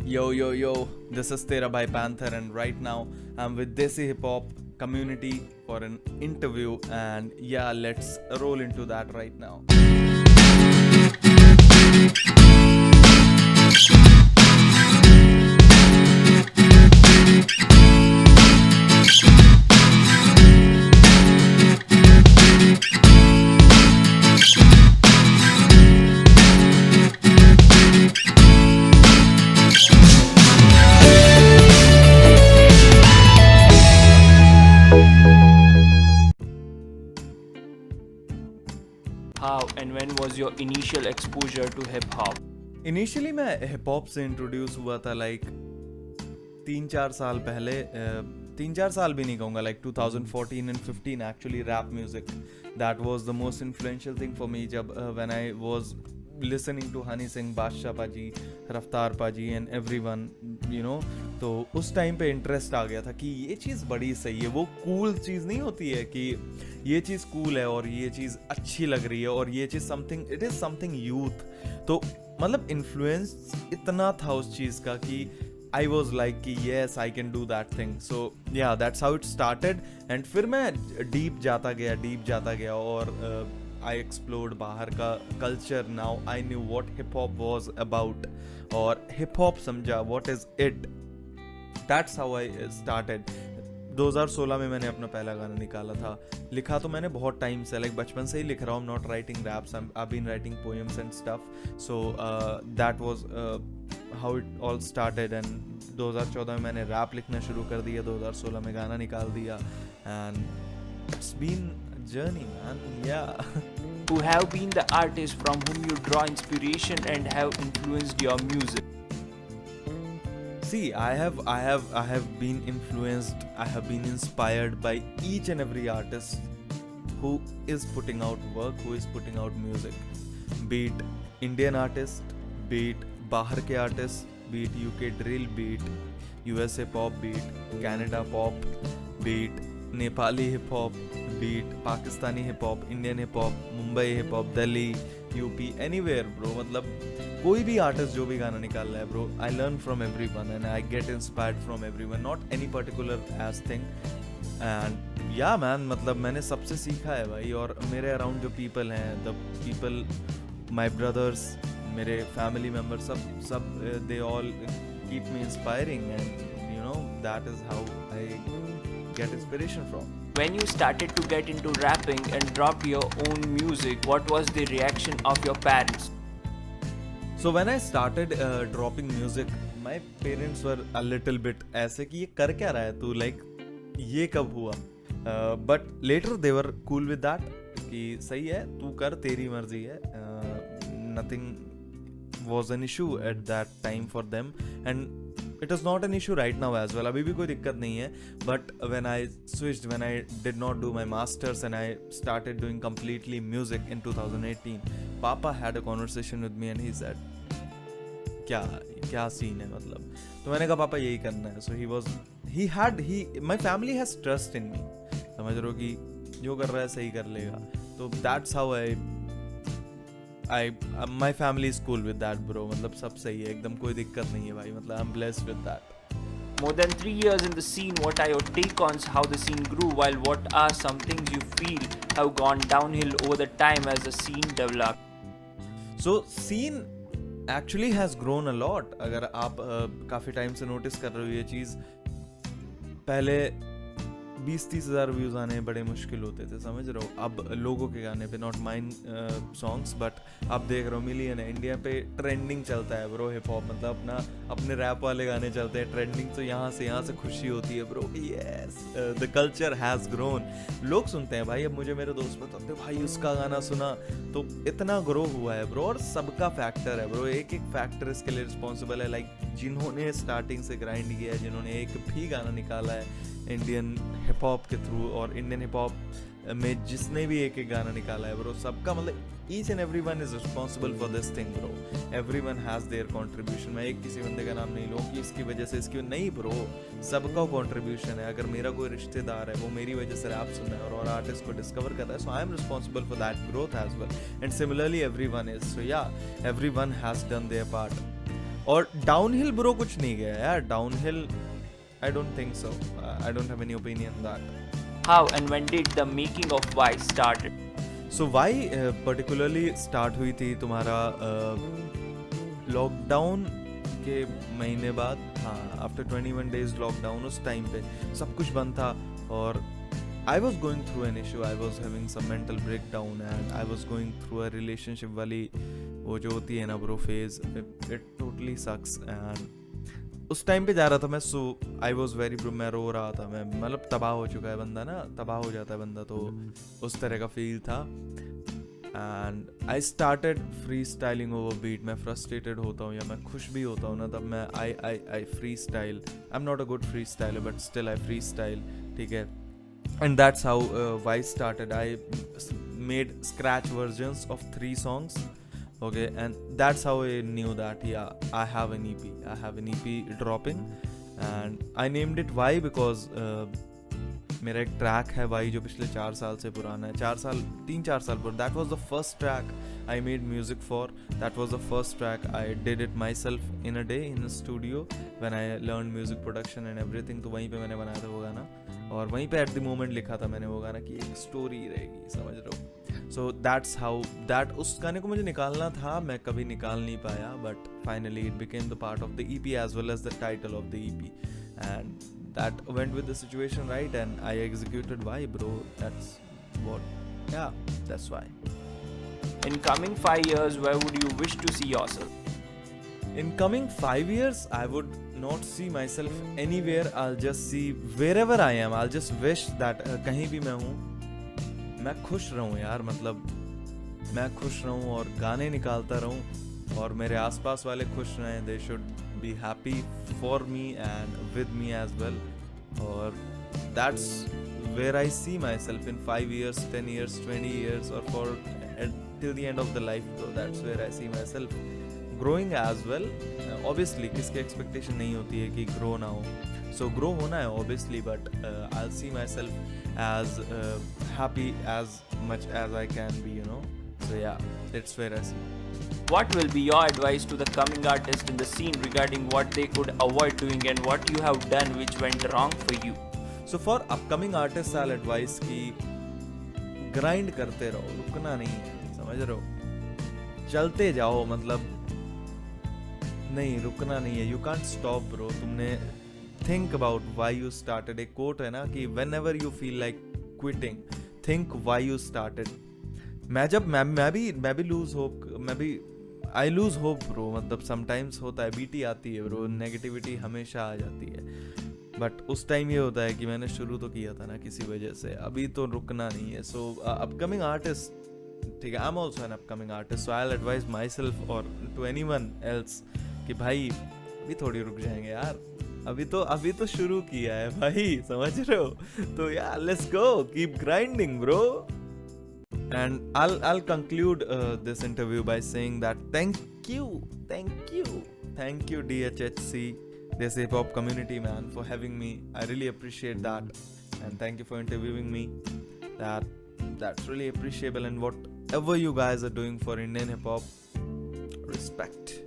Yo, this is Tera Bhai Panther, and right now I'm with Desi Hip Hop community for an interview. And yeah, let's roll into that right now. How and when was your initial exposure to hip hop? Initially मैं hip hop से introduce हुआ था like 3-4 साल पहले 3-4 साल भी नहीं कहूँगा like 2014 and 15 actually rap music that was the most influential thing for me जब when I was listening to Honey Singh Badshah paaji रफ्तार पाजी एंड एवरीवन यू नो तो उस टाइम पे इंटरेस्ट आ गया था कि ये चीज़ बड़ी सही है। वो कूल चीज़ नहीं होती है कि ये चीज़ कूल है और ये चीज़ अच्छी लग रही है और ये चीज़ something it is something youth. तो मतलब इन्फ्लुएंस इतना था उस चीज़ का कि आई वॉज लाइक कि yes I can do that thing. So yeah that's how it started and फिर मैं डीप जाता गया और आई एक्सप्लोर्ड बाहर का culture. Now I knew what hip hop was about और हिप हॉप समझा what is it. That's how I started. 2016 में मैंने अपना पहला गाना निकाला था। लिखा तो मैंने बहुत टाइम से लाइक बचपन से ही लिख रहा हूँ। Not writing raps, I been writing poems and stuff. So that was how it all started and 2014 में मैंने रैप लिखना शुरू कर दिया, 2016 में गाना निकाल दिया and it's been journey man. Yeah. Who have been the artists from whom you draw inspiration and have influenced your music? See, I have been influenced, I have been inspired by each and every artist who is putting out work, who is putting out music. Be it Indian artist, be it bahar ke artist, be it UK drill, be it USA pop, be it Canada pop, be it Nepali hip hop, beat Pakistani hip hop, Indian hip hop, Mumbai hip hop, Delhi, UP, anywhere bro. मतलब कोई भी artist जो भी गाना निकाल रहा है bro, I learn from everyone and I get inspired from everyone, not any particular age thing. And या मैन मतलब मैंने सबसे सीखा है भाई। और मेरे अराउंड जो पीपल हैं, द पीपल माई ब्रदर्स, मेरे फैमिली मेम्बर, सब they all keep me inspiring and you know that is how I get inspiration from. When you started to get into rapping and dropped your own music, what was the reaction of your parents? So when I started dropping music, my parents were a little bit ऐसे कि ये कर क्या रहा है तू, like ये कब हुआ? But later they were cool with that कि सही है तू कर, तेरी मर्जी है। Nothing was an issue at that time for them and it is not an issue right now as well. अभी भी कोई दिक्कत नहीं है। But when I switched, when I did not do my masters and I started doing completely music in 2018, Papa had a conversation with me and he said, क्या scene है मतलब। तो मैंने कहा पापा यही करना है। So my family has trust in me, समझ रहे हो कि जो कर रहा है सही कर लेगा। तो that's how my family is cool with that bro. मतलब सब सही है, एकदम कोई दिक्कत नहीं है भाई। मतलब I'm blessed with that. More than 3 years in the scene, what are your take on how the scene grew, while what are some things you feel have gone downhill over the time as the scene developed? So scene actually has grown a lot. अगर आप काफ़ी time से notice कर रहे हो ये चीज़, पहले 20-30 हज़ार व्यूज़ आने बड़े मुश्किल होते थे, समझ रहे हो। अब लोगों के गाने पे, नॉट माइन सॉन्ग्स, बट आप देख रहे हो मिलियन है। इंडिया पे ट्रेंडिंग चलता है ब्रो हिप हॉप, मतलब अपने रैप वाले गाने चलते हैं ट्रेंडिंग। तो यहाँ से खुशी होती है bro, yes the culture has grown. लोग सुनते हैं भाई। अब मुझे मेरे दोस्त बताते हैं भाई उसका गाना सुना, तो इतना ग्रो हुआ है ब्रो। और सबका फैक्टर है ब्रो, एक फैक्टर इसके लिए रिस्पॉन्सिबल है। लाइक जिन्होंने स्टार्टिंग से ग्राइंड किया है, जिन्होंने एक भी गाना निकाला है इंडियन हिप हॉप के थ्रू, और इंडियन हिप हॉप में जिसने भी एक गाना निकाला है ब्रो, सबका मतलब each and every one is responsible for this thing bro. Every one has their contribution. मैं एक किसी बंदे का नाम नहीं लूँ कि इसकी वजह से इसकी नहीं ब्रो, सबका कॉन्ट्रीब्यूशन है। अगर मेरा कोई रिश्तेदार है वो मेरी वजह से रैप सुन रहा है और आर्टिस्ट को डिस्कवर कर रहा है, so I am responsible for that growth as well, and similarly every one is. So yeah every one has done their part. और डाउनहिल ब्रो कुछ नहीं गया यार, downhill I don't think so, I don't have any opinion that. How and when did the making of Why started? So Why particularly start हुई थी तुम्हारा lockdown के महीने बाद, हाँ आफ्टर 21 डेज लॉकडाउन, उस टाइम पे सब कुछ बंद था और I was going through an issue, I was having some mental breakdown and I was going through a relationship वाली वो जो होती है ना bro phase, it totally sucks. And उस टाइम पे जा रहा था मैं, so I was very bro, मैं रो रहा था, मैं मतलब तबाह हो चुका है बंदा ना, तबाह हो जाता है बंदा, तो उस तरह का फील था। And I started freestyling over beat. मैं फ्रस्ट्रेटेड होता हूँ या मैं खुश भी होता हूँ ना, तब मैं I free style. I am not a good free styler but still I free style, ठीक है। And that's how Why started. I made scratch versions of 3 songs. Okay, and that's how I knew that I have an EP dropping, and I named it Why because मेरा एक track है Y जो पिछले 4 साल से पुराना है, 3-4 साल पुराना। That was the first track I made music for, that was the first track I did it my self in a day in a studio when I learn music production and everything. तो वहीं पे मैंने बनाया था वो गाना, और वहीं पे एट द मोमेंट लिखा था मैंने वो गाना कि एक स्टोरी रहेगी, समझ रहे हो। सो दैट्स हाउ दैट, उस गाने को मुझे निकालना था, मैं कभी निकाल नहीं पाया, but finally it became the part of the EP as well as the title of the EP, and that went with the situation right, and I executed Why bro. That's what, yeah, that's why. In coming 5 years, where would you wish to see yourself? In coming 5 years, I would not see myself anywhere. I'll just see wherever I am. I'll just wish that कहीं भी मैं हूँ, मैं खुश रहूँ यार, मतलब मैं खुश रहूँ और गाने निकालता रहूँ, और मेरे आसपास वाले खुश रहें. They should be happy for me and with me as well. Or that's where I see myself in 5 years, 10 years, 20 years, or for till the end of the life. So that's where I see myself growing as well. Obviously किसकी expectation नहीं होती है कि grow ना हो, so grow होना है obviously, but I'll see myself as happy as much as I can be, you know. So yeah, that's where I see. What will be your advice to the coming artists in the scene regarding what they could avoid doing and what you have done which went wrong for you? So for upcoming artists, I'll advise कि grind करते रहो, रुकना नहीं है, समझ रहे हो, चलते जाओ, मतलब नहीं रुकना नहीं है. You can't stop bro. तुमने think about why you started. एक quote है ना कि whenever you feel like quitting, think why you started. मैं भी lose hope, I lose hope bro, मतलब समटाइम्स होता है, बीटी आती है ब्रो, नेगेटिविटी हमेशा आ जाती है, बट उस टाइम ये होता है कि मैंने शुरू तो किया था ना किसी वजह से, अभी तो रुकना नहीं है. सो अपकमिंग आर्टिस्ट, ठीक है, I am also an upcoming artist, so I will advise my self और टू एनीवन एल्स कि भाई अभी थोड़ी रुक जाएंगे यार, अभी तो शुरू किया है भाई, समझ रहे हो. तो यार let's go, keep grinding bro. And I'll conclude this interview by saying that thank you DHHC, this hip hop community man, for having me. I really appreciate that, and thank you for interviewing me. That's really appreciable, and whatever you guys are doing for Indian hip hop, respect.